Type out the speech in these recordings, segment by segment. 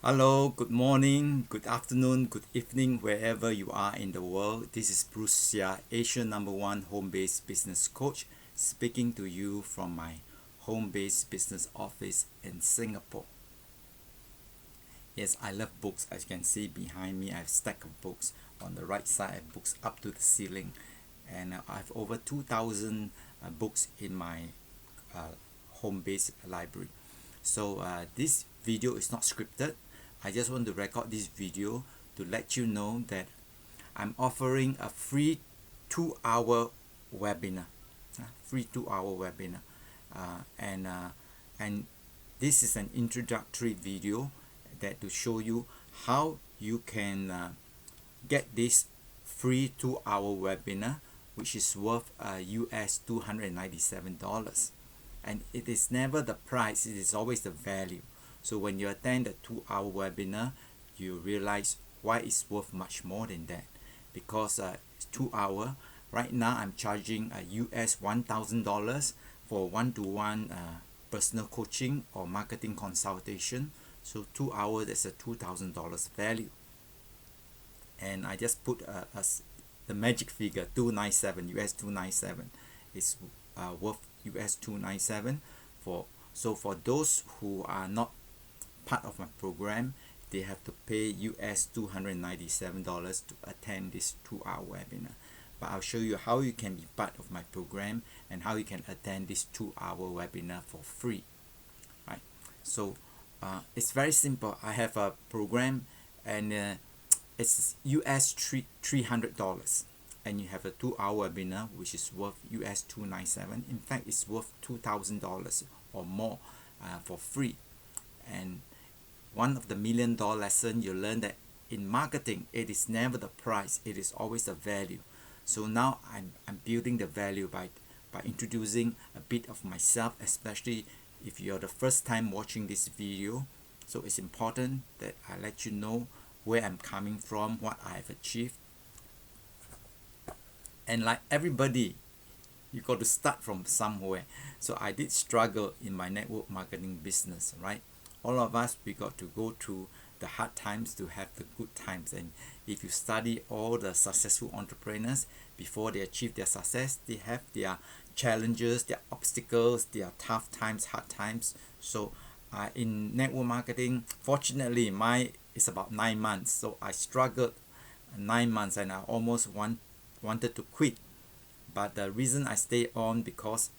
Hello, good morning, good afternoon, good evening, wherever you are in the world. This is Bruce Xia, Asia #1 home-based business coach, speaking to you from my home-based business office in Singapore. Yes, I love books. As you can see behind me, I have a stack of books. On the right side, I have books up to the ceiling. And I have over 2,000 books in my uh, home-based library. So this video is not scripted. I just want to record this video to let you know that I'm offering a free 2-hour webinar. Free 2-hour webinar. And this is an introductory video that to show you how you can get this free 2-hour webinar, which is worth US $297. And it is never the price, it is always the value. So when you attend the 2-hour webinar, you realize why it's worth much more than that. Because it's 2 hours. Right now I'm charging US $1,000 for one-to-one personal coaching or marketing consultation. So 2 hours, that's a $2,000 value. And I just put the magic figure, 297, US 297 is worth US 297 for those who are not part of my program, they have to pay US $297 to attend this 2-hour webinar. But I'll show you how you can be part of my program and how you can attend this 2-hour webinar for free. Right? So it's very simple. I have a program and it's US $300, and you have a 2-hour webinar which is worth US $297. In fact, it's worth $2,000 or more for free. And one of the $1 million lesson you learn that in marketing, it is never the price, it is always the value. So now I'm building the value by introducing a bit of myself, especially if you're the first time watching this video. So it's important that I let you know where I'm coming from, what I've achieved. And like everybody, you got to start from somewhere. So I did struggle in my network marketing business, right? All of us, we got to go through the hard times to have the good times. And if you study all the successful entrepreneurs, before they achieve their success, they have their challenges, their obstacles, their tough times, hard times. So in network marketing, fortunately, mine is about 9 months. So I struggled 9 months and I almost wanted to quit. But the reason I stayed on because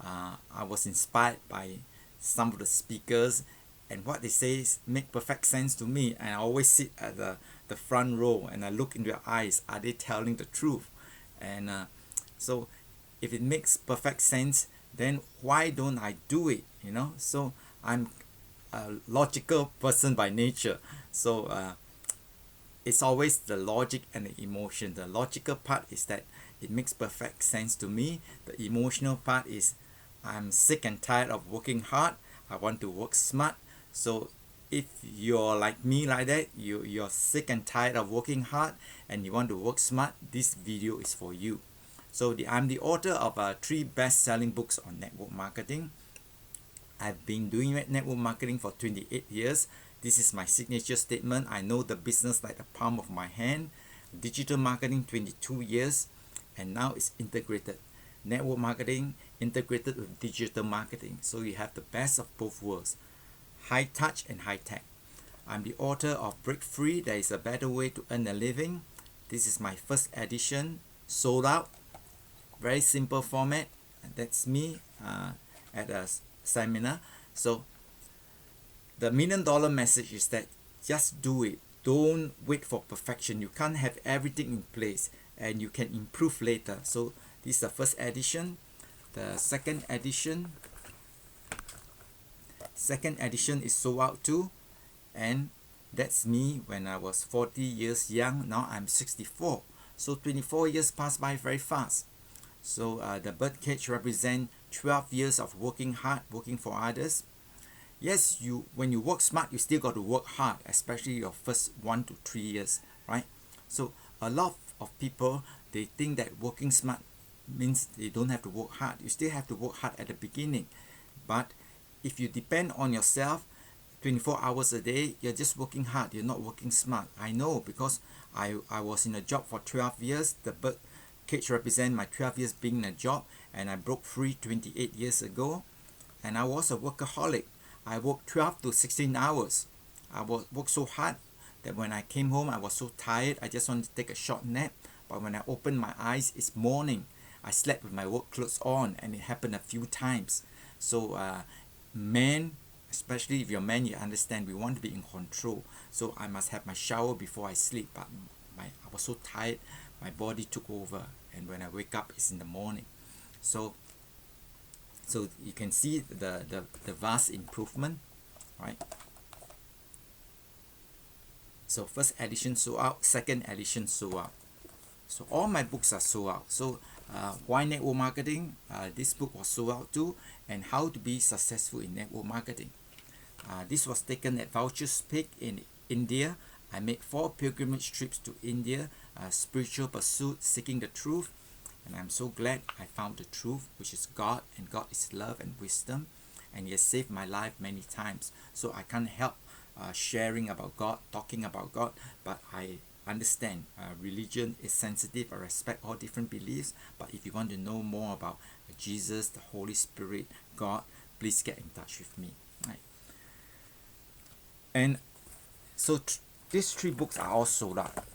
I was inspired by some of the speakers, and what they say make perfect sense to me. And I always sit at the front row and I look into their eyes. Are they telling the truth? And so if it makes perfect sense, then why don't I do it? So I'm a logical person by nature. So it's always the logic and the emotion. The logical part is that it makes perfect sense to me. The emotional part is I'm sick and tired of working hard. I want to work smart. So if you're like me like that, you're sick and tired of working hard and you want to work smart, this video is for you. So I'm the author of 3 best-selling books on network marketing. I've been doing network marketing for 28 years. This is my signature statement. I know the business like the palm of my hand. Digital marketing, 22 years. And now it's integrated. Network marketing integrated with digital marketing. So you have the best of both worlds. High touch and high tech. I'm the author of Break Free, There is a Better Way to Earn a Living. This is my first edition, sold out. Very simple format. That's me at a seminar. So the $1 million message is that just do it. Don't wait for perfection. You can't have everything in place and you can improve later. So this is the first edition. The second edition is sold out too, and that's me when I was 40 years young. Now I'm 64. So 24 years pass by very fast. So the birdcage represents 12 years of working hard, working for others. Yes, when you work smart, you still got to work hard, especially your first 1 to 3 years, right? So a lot of people, they think that working smart means they don't have to work hard. You still have to work hard at the beginning. But if you depend on yourself 24 hours a day, you're just working hard, you're not working smart. I know, because I was in a job for 12 years. The bird cage represent my 12 years being in a job, and I broke free 28 years ago. And I was a workaholic. I worked 12 to 16 hours. I worked so hard that when I came home, I was so tired, I just wanted to take a short nap. But when I opened my eyes, it's morning. I slept with my work clothes on, and it happened a few times. So men, especially if you're a man, you understand, we want to be in control. So I must have my shower before I sleep, but I was so tired, my body took over, and when I wake up, it's in the morning. So you can see the vast improvement, right? So first edition sold out, second edition sold out. So all my books are sold out. So why network marketing? This book was sold out too, and how to be successful in network marketing. This was taken at Vouchers Peak in India. I made 4 pilgrimage trips to India, spiritual pursuit, seeking the truth, and I'm so glad I found the truth, which is God, and God is love and wisdom, and He has saved my life many times. So I can't help sharing about God, talking about God, but I understand religion is sensitive. I respect all different beliefs, but if you want to know more about Jesus, the Holy Spirit, God, please get in touch with me. Right? And so these 3 books are all sold out.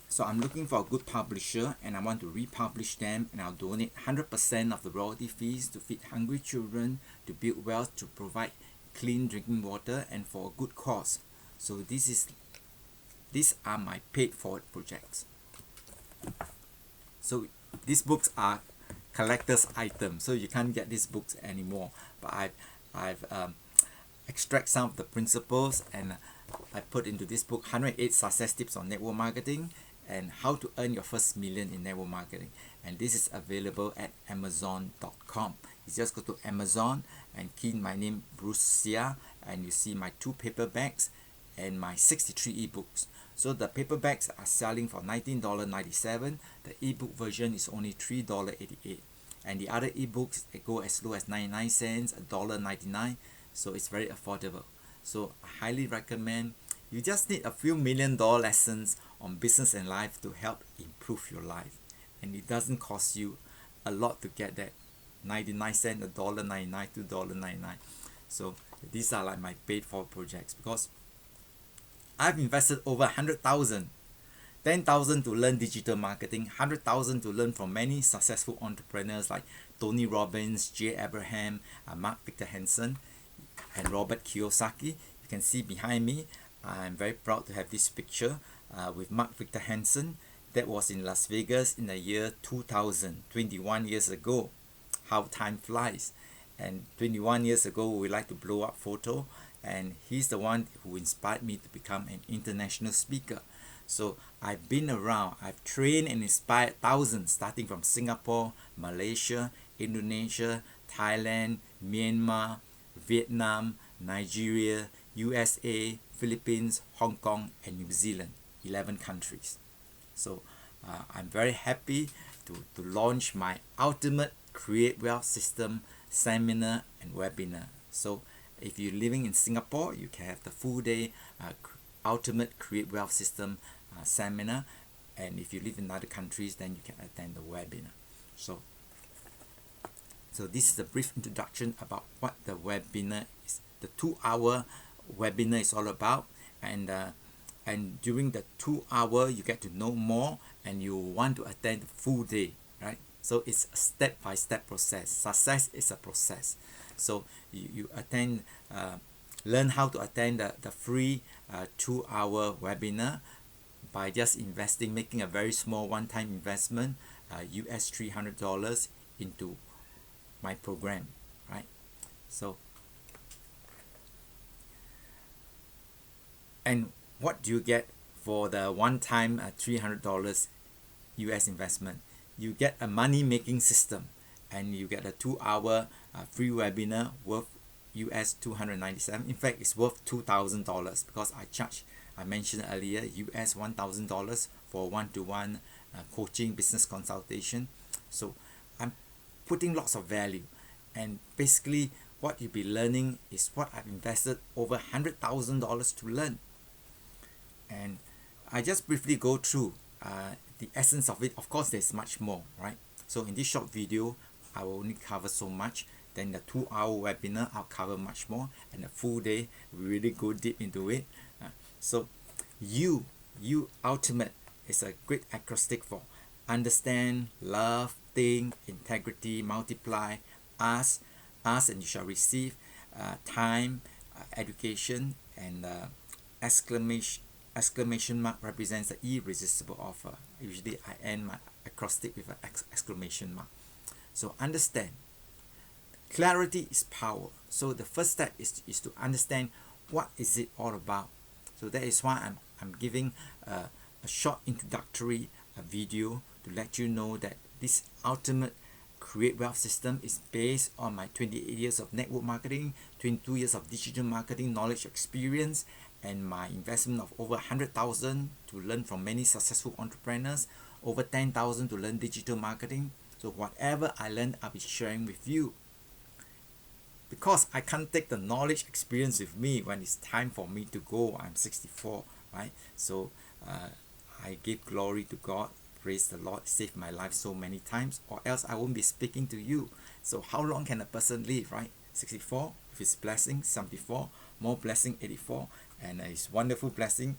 So I'm looking for a good publisher, and I want to republish them, and I'll donate 100% of the royalty fees to feed hungry children, to build wealth, to provide clean drinking water, and for a good cause. So these are my paid forward projects. So these books are collector's items, so you can't get these books anymore. But I've extract some of the principles, and I put into this book 108 success tips on network marketing and how to earn your first million in network marketing. And this is available at Amazon.com. You just go to Amazon and key in my name, Bruce Seah, and you see my 2 paperbacks and my 63 ebooks. So the paperbacks are selling for $19.97. The ebook version is only $3.88. And the other ebooks, they go as low as 99 cents, $1.99. So it's very affordable. So I highly recommend. You just need a few $1 million lessons on business and life to help improve your life. And it doesn't cost you a lot to get that. 99 cents, $1.99, $2.99. So these are like my paid for projects, because I've invested over 100,000, 10,000 to learn digital marketing, 100,000 to learn from many successful entrepreneurs like Tony Robbins, Jay Abraham, Mark Victor Hansen, and Robert Kiyosaki. You can see behind me, I'm very proud to have this picture with Mark Victor Hansen. That was in Las Vegas in the year 2000, 21 years ago. How time flies. And 21 years ago, we like to blow up photo, and he's the one who inspired me to become an international speaker. So I've been around, I've trained and inspired thousands, starting from Singapore, Malaysia, Indonesia, Thailand, Myanmar, Vietnam, Nigeria, USA, Philippines, Hong Kong, and New Zealand, 11 countries. So I'm very happy to launch my Ultimate Create Wealth System seminar and webinar. So if you're living in Singapore, you can have the full day Ultimate Create Wealth System seminar, and if you live in other countries, then you can attend the webinar. So this is a brief introduction about what the webinar is. The 2-hour webinar is all about, and during the 2 hour you get to know more, and you want to attend the full day, right? So it's a step-by-step process. Success is a process. So you attend, learn how to attend the free 2-hour webinar by just investing, making a very small one-time investment, US $300 into my program, right? So, and what do you get for the one-time $300 US investment? You get a money-making system, and you get a 2-hour free webinar worth US $297. In fact, it's worth $2,000 because I mentioned earlier, US $1,000 for one-to-one coaching, business consultation. So I'm putting lots of value, and basically what you'll be learning is what I've invested over $100,000 to learn. And I just briefly go through the essence of it. Of course, there's much more, right? So in this short video, I will only cover so much. Then the 2-hour webinar, I'll cover much more. And the full day, we really go deep into it. So U.L.T.I.M.A.T.E is a great acrostic for understand, love, think, integrity, multiply, ask and you shall receive, time, education, and exclamation mark represents the irresistible offer. Usually I end my acrostic with an exclamation mark. So understand. Clarity is power. So the first step is to understand what is it all about. So that is why I'm giving a short introductory video to let you know that this ultimate Create Wealth system is based on my 28 years of network marketing, 22 years of digital marketing knowledge experience, and my investment of over 100,000 to learn from many successful entrepreneurs, over 10,000 to learn digital marketing. So whatever I learned, I'll be sharing with you. Because I can't take the knowledge experience with me when it's time for me to go. I'm 64, right? So I give glory to God. Praise the Lord, saved my life so many times, or else I won't be speaking to you. So how long can a person live, right? 64, if it's blessing, 74, more blessing, 84, and it's wonderful blessing,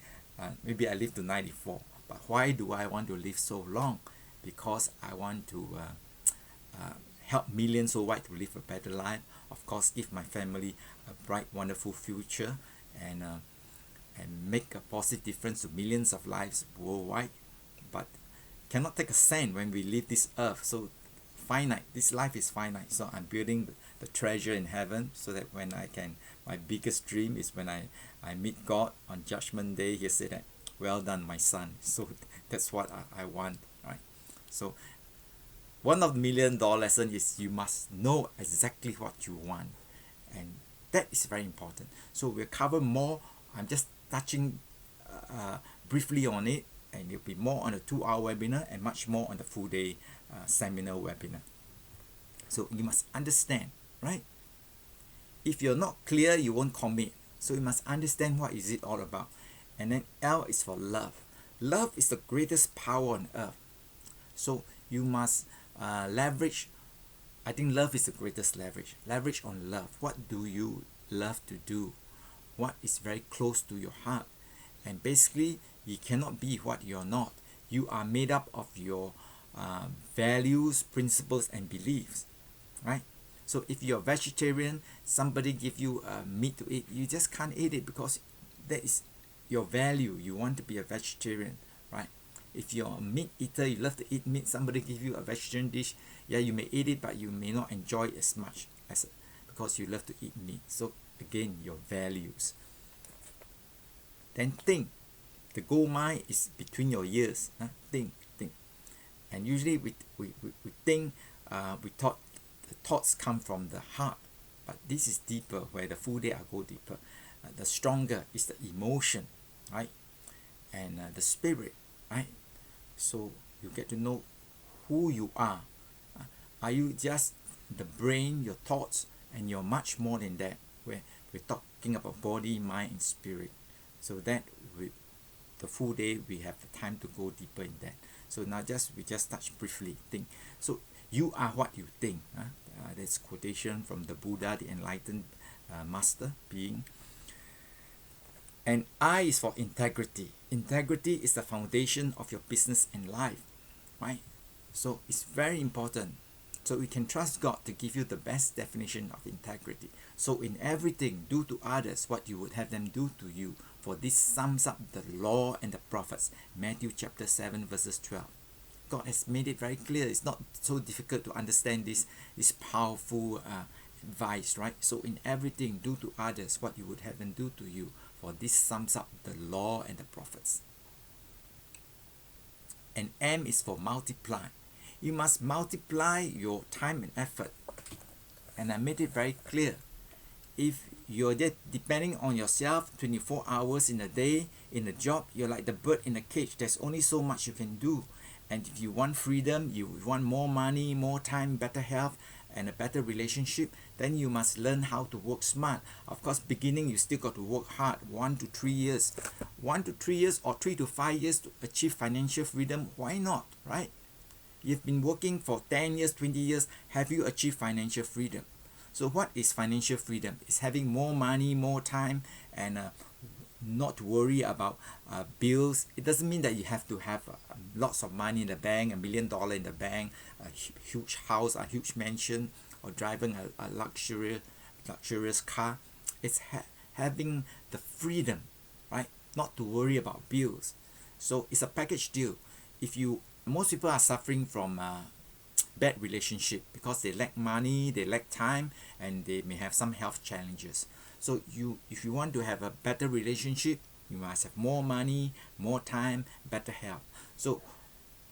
maybe I live to 94. But why do I want to live so long? Because I want to help millions worldwide to live a better life. Of course, give my family a bright, wonderful future, and make a positive difference to millions of lives worldwide. But cannot take a cent when we leave this earth. So finite, this life is finite. So I'm building the treasure in heaven, so that when I can, my biggest dream is when I meet God on Judgment Day. He said that, well done, my son. So that's what I want, right? So one of the $1 million lesson is you must know exactly what you want, and that is very important. So we'll cover more. I'm just touching briefly on it, and it'll be more on the 2-hour webinar and much more on the full day seminar webinar. So you must understand, right? If you're not clear, you won't commit. So you must understand what is it all about. And then L is for love. Love is the greatest power on earth. So you must leverage. I think love is the greatest leverage. Leverage on love. What do you love to do? What is very close to your heart? And basically, you cannot be what you're not. You are made up of your values, principles, and beliefs, right? So if you're vegetarian, somebody give you meat to eat, you just can't eat it because that is your value. You want to be a vegetarian, right? If you're a meat eater, you love to eat meat, somebody give you a vegetarian dish, yeah, you may eat it, but you may not enjoy it as much as because you love to eat meat. So again, your values. Then think. The gold mine is between your ears. Think. And usually we think, we thought the thoughts come from the heart, but this is deeper. Where the full day I go deeper. The stronger is the emotion, right? And the spirit, right? So you get to know who you are. Are you just the brain, your thoughts, and you're much more than that? Where we're talking about body, mind, and spirit. So that the full day we have the time to go deeper in that. So now we just touch briefly. Think. So you are what you think. That's quotation from the Buddha, the enlightened master being. And I is for integrity. Integrity is the foundation of your business and life, right? So it's very important. So we can trust God to give you the best definition of integrity. So in everything, do to others what you would have them do to you. For this sums up the law and the prophets. Matthew chapter 7 verses 12. God has made it very clear. It's not so difficult to understand this powerful advice, right? So in everything, do to others what you would have them do to you. For this sums up the law and the prophets. And M is for multiply. You must multiply your time and effort. And I made it very clear. If you're depending on yourself 24 hours in a day, in a job, you're like the bird in a cage. There's only so much you can do. And if you want freedom, you want more money, more time, better health, and a better relationship, then you must learn how to work smart. Of course, beginning you still got to work hard. 1 to 3 years, 1 to 3 years or 3 to 5 years to achieve financial freedom. Why not, right? You've been working for 10 years, 20 years. Have you achieved financial freedom? So what is financial freedom? It's having more money, more time, and not to worry about bills. It doesn't mean that you have to have lots of money in the bank, $1 million in the bank, a huge house, a huge mansion, or driving a luxurious car. It's having the freedom, right? Not to worry about bills. So it's a package deal. Most people are suffering from bad relationship because they lack money, they lack time, and they may have some health challenges. So if you want to have a better relationship, you must have more money, more time, better health. So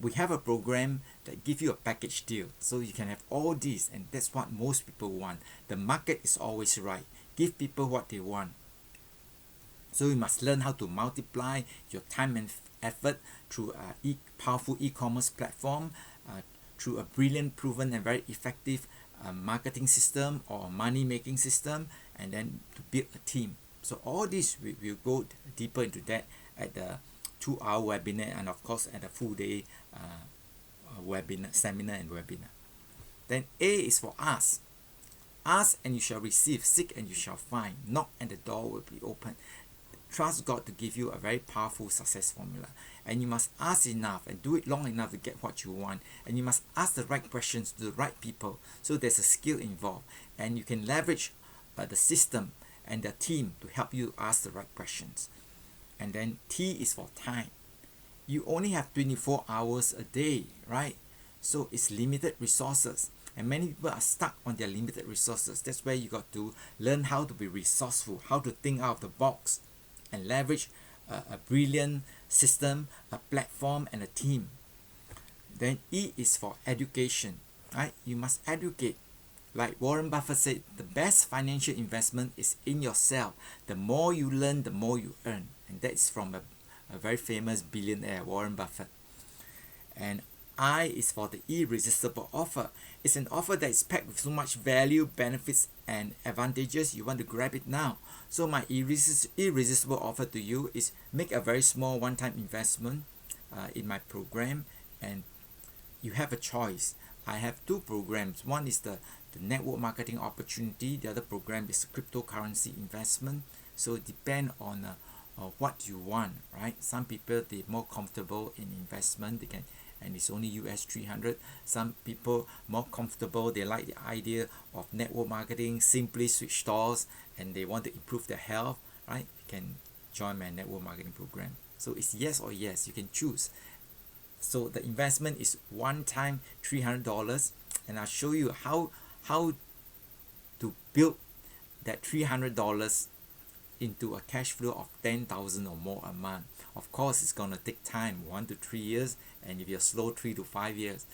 we have a program that gives you a package deal, so you can have all these, and that's what most people want. The market is always right. Give people what they want. So you must learn how to multiply your time and effort through a powerful e-commerce platform, through a brilliant, proven, and very effective marketing system or a money-making system, and then to build a team. So all this, we'll go deeper into that at the 2-hour webinar, and of course at the full day webinar, seminar and webinar. Then A is for ask. Ask and you shall receive. Seek and you shall find. Knock and the door will be open. Trust God to give you a very powerful success formula. And you must ask enough and do it long enough to get what you want. And you must ask the right questions to the right people. So there's a skill involved. And you can leverage the system and the team to help you ask the right questions. And then T is for time. You only have 24 hours a day, right? So it's limited resources. And many people are stuck on their limited resources. That's where you got to learn how to be resourceful, how to think out of the box, and leverage a brilliant system, a platform, and a team. Then E is for education, right? You must educate. Like Warren Buffett said, the best financial investment is in yourself. The more you learn, the more you earn. And that's from a very famous billionaire, Warren Buffett. And I is for the irresistible offer. It's an offer that is packed with so much value, benefits, and advantages. You want to grab it now. So my irresistible offer to you is make a very small one-time investment in my program, and you have a choice. I have 2 programs. One is the network marketing opportunity. The other program is cryptocurrency investment. So it depends on what you want, right? Some people, they're more comfortable in investment. They can, and it's only US$300. Some people more comfortable, they like the idea of network marketing, simply switch stores, and they want to improve their health, right? You can join my network marketing program. So it's yes or yes, you can choose. So the investment is one time $300, and I'll show you how to build that $300 into a cash flow of $10,000 or more a month. Of course, it's gonna take time, 1 to 3 years, and if you're slow, 3 to 5 years.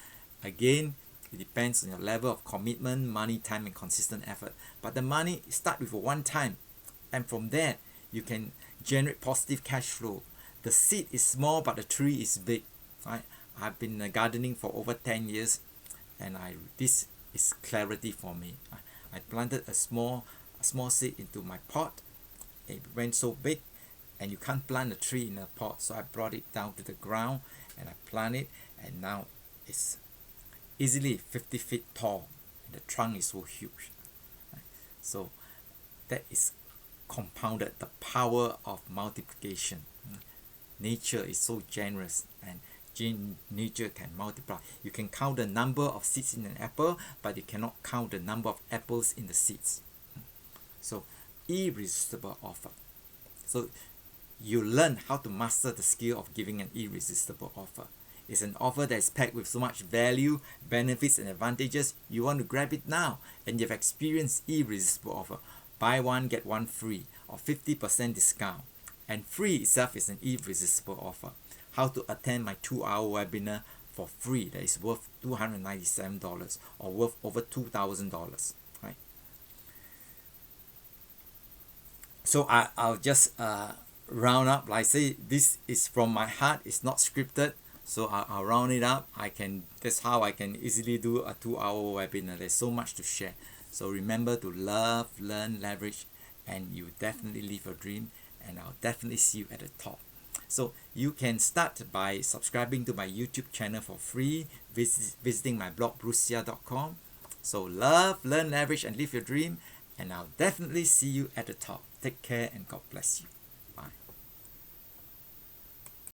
Again, it depends on your level of commitment, money, time, and consistent effort. But the money start with a one time, and from there you can generate positive cash flow. The seed is small, but the tree is big. Right? I've been gardening for over 10 years, and this is clarity for me. I planted a small seed into my pot. It went so big, and you can't plant a tree in a pot, so I brought it down to the ground and I planted it, and now it's easily 50 feet tall, and the trunk is so huge. Right? So that is compounded the power of multiplication. Nature is so generous, and nature can multiply. You can count the number of seeds in an apple, but you cannot count the number of apples in the seeds. So irresistible offer. So you learn how to master the skill of giving an irresistible offer. It's an offer that is packed with so much value, benefits, and advantages. You want to grab it now, and you've experienced irresistible offer. Buy one, get one free, or 50% discount. And free itself is an irresistible offer. How to attend my 2-hour webinar for free that is worth $297 or worth over $2,000. Right? So I'll just round up. Like I say, this is from my heart. It's not scripted. So I'll round it up. That's how I can easily do a 2-hour webinar. There's so much to share. So remember to love, learn, leverage, and you definitely live your dream, and I'll definitely see you at the top. So you can start by subscribing to my YouTube channel for free, visiting my blog brucia.com. So love, learn, leverage, and live your dream, and I'll definitely see you at the top. Take care and God bless you.